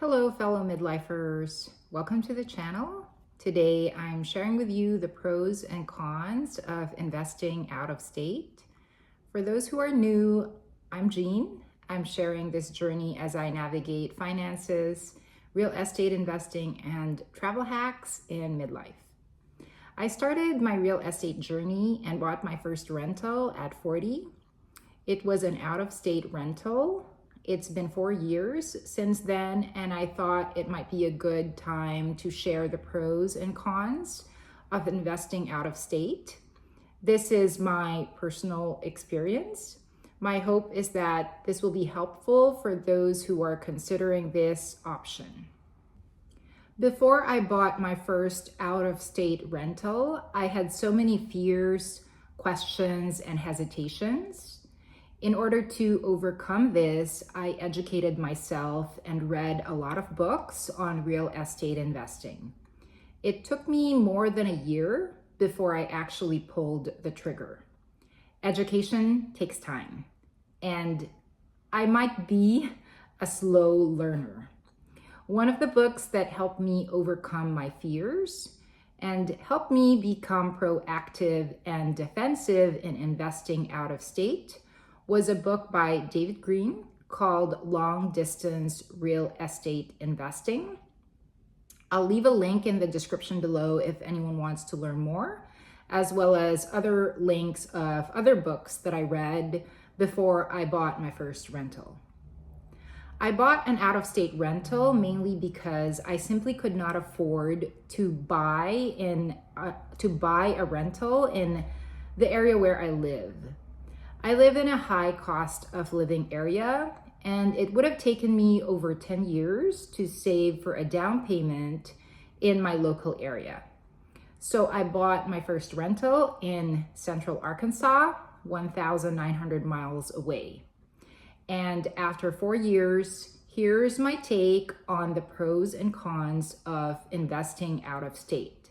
Hello, fellow midlifers. Welcome to the channel. Today, I'm sharing with you the pros and cons of investing out of state. For those who are new, I'm Jean. I'm sharing this journey as I navigate finances, real estate investing, and travel hacks in midlife. I started my real estate journey and bought my first rental at 40. It was an out-of-state rental. It's been 4 years since then, and I thought it might be a good time to share the pros and cons of investing out of state. This is my personal experience. My hope is that this will be helpful for those who are considering this option. Before I bought my first out-of-state rental, I had so many fears, questions, and hesitations. In order to overcome this, I educated myself and read a lot of books on real estate investing. It took me more than a year before I actually pulled the trigger. Education takes time, and I might be a slow learner. One of the books that helped me overcome my fears and helped me become proactive and defensive in investing out of state was a book by David Green called Long Distance Real Estate Investing. I'll leave a link in the description below if anyone wants to learn more, as well as other links of other books that I read before I bought my first rental. I bought an out-of-state rental mainly because I simply could not afford to buy a rental in the area where I live. I live in a high cost of living area, and it would have taken me over 10 years to save for a down payment in my local area. So I bought my first rental in Central Arkansas, 1,900 miles away. And after 4 years, here's my take on the pros and cons of investing out of state.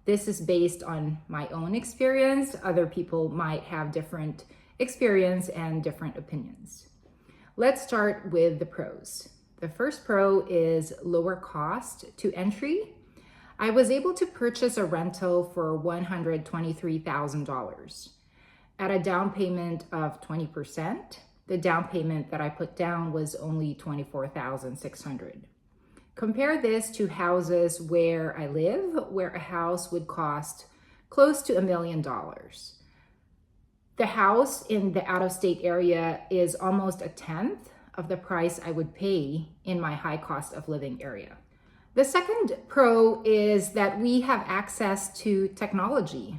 This is based on my own experience. Other people might have different experience and different opinions. Let's start with the pros. The first pro is lower cost to entry. I was able to purchase a rental for $123,000 at a down payment of 20%. The down payment that I put down was only $24,600. Compare this to houses where I live, where a house would cost close to $1 million. The house in the out-of-state area is almost a tenth of the price I would pay in my high cost of living area. The second pro is that we have access to technology.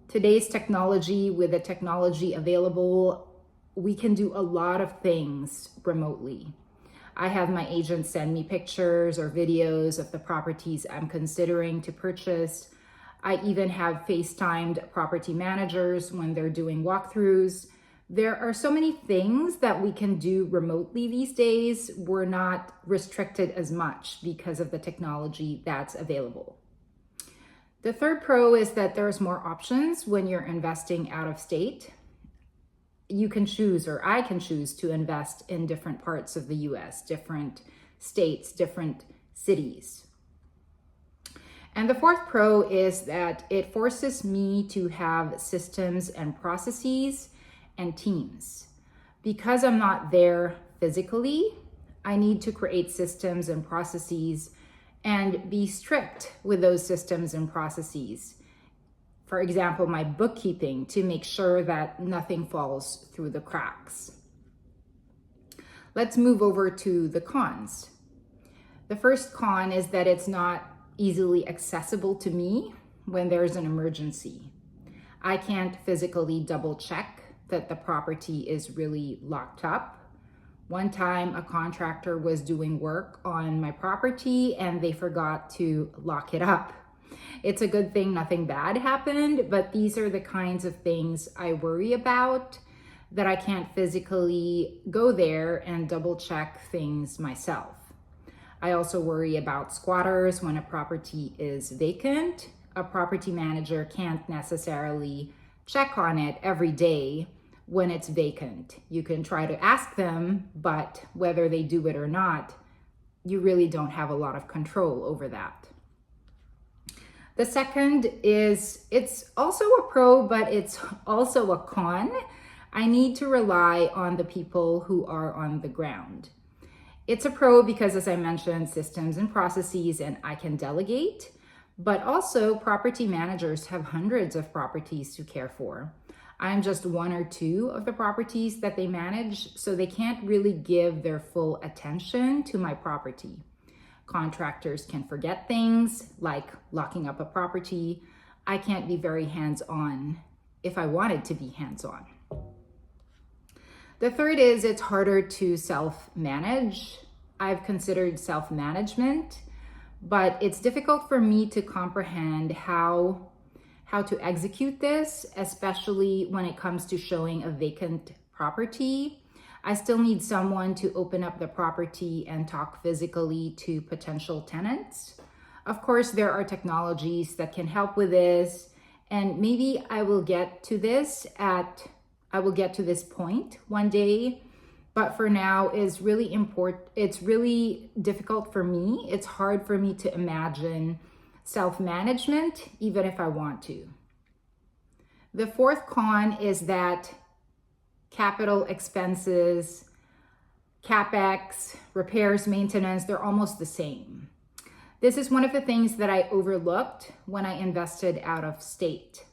Today's technology, with the technology available, we can do a lot of things remotely. I have my agent send me pictures or videos of the properties I'm considering to purchase. I even have FaceTimed property managers when they're doing walkthroughs. There are so many things that we can do remotely these days. We're not restricted as much because of the technology that's available. The third pro is that there's more options when you're investing out of state. You can choose, or I can choose, to invest in different parts of the US, different states, different cities. And the fourth pro is that it forces me to have systems and processes and teams. Because I'm not there physically, I need to create systems and processes and be strict with those systems and processes. For example, my bookkeeping, to make sure that nothing falls through the cracks. Let's move over to the cons. The first con is that it's not easily accessible to me when there's an emergency. I can't physically double check that the property is really locked up. One time a contractor was doing work on my property and they forgot to lock it up. It's a good thing nothing bad happened, but these are the kinds of things I worry about, that I can't physically go there and double check things myself. I also worry about squatters when a property is vacant. A property manager can't necessarily check on it every day when it's vacant. You can try to ask them, but whether they do it or not, you really don't have a lot of control over that. The second is, it's also a pro, but it's also a con. I need to rely on the people who are on the ground. It's a pro because, as I mentioned, systems and processes, and I can delegate, but also property managers have hundreds of properties to care for. I'm just one or two of the properties that they manage, so they can't really give their full attention to my property. Contractors can forget things like locking up a property. I can't be very hands-on if I wanted to be hands-on. The third is, it's harder to self-manage. I've considered self-management, but it's difficult for me to comprehend how to execute this, especially when it comes to showing a vacant property. I still need someone to open up the property and talk physically to potential tenants. Of course, there are technologies that can help with this, and maybe I will get to this point one day, but for now it's really difficult for me. It's hard for me to imagine self-management, even if I want to. The fourth con is that capital expenses, CapEx, repairs, maintenance, they're almost the same. This is one of the things that I overlooked when I invested out of state.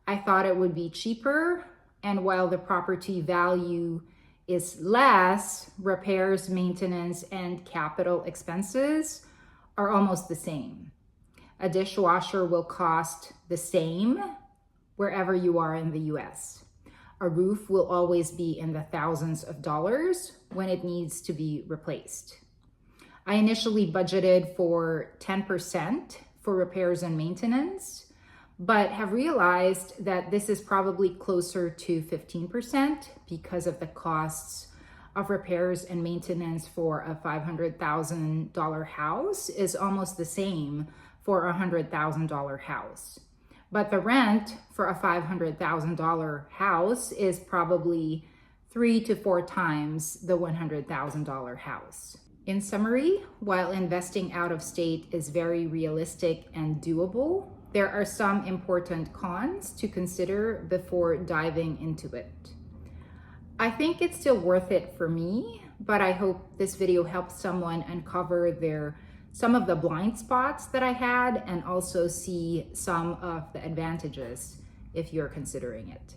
I thought it would be cheaper, and while the property value is less, repairs, maintenance, and capital expenses are almost the same. A dishwasher will cost the same wherever you are in the US. A roof will always be in the thousands of dollars when it needs to be replaced. I initially budgeted for 10% for repairs and maintenance, but have realized that this is probably closer to 15% because of the costs of repairs and maintenance for a $500,000 house is almost the same for a $100,000 house. But the rent for a $500,000 house is probably 3 to 4 times the $100,000 house. In summary, while investing out of state is very realistic and doable, there are some important cons to consider before diving into it. I think it's still worth it for me, but I hope this video helps someone uncover some of the blind spots that I had and also see some of the advantages if you're considering it.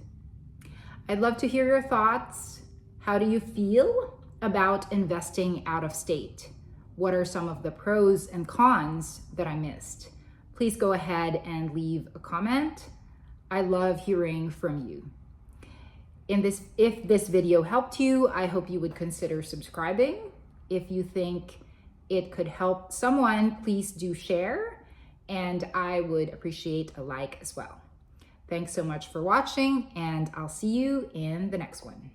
I'd love to hear your thoughts. How do you feel about investing out of state? What are some of the pros and cons that I missed? Please go ahead and leave a comment. I love hearing from you. If this video helped you, I hope you would consider subscribing. If you think it could help someone, please do share, and I would appreciate a like as well. Thanks so much for watching, and I'll see you in the next one.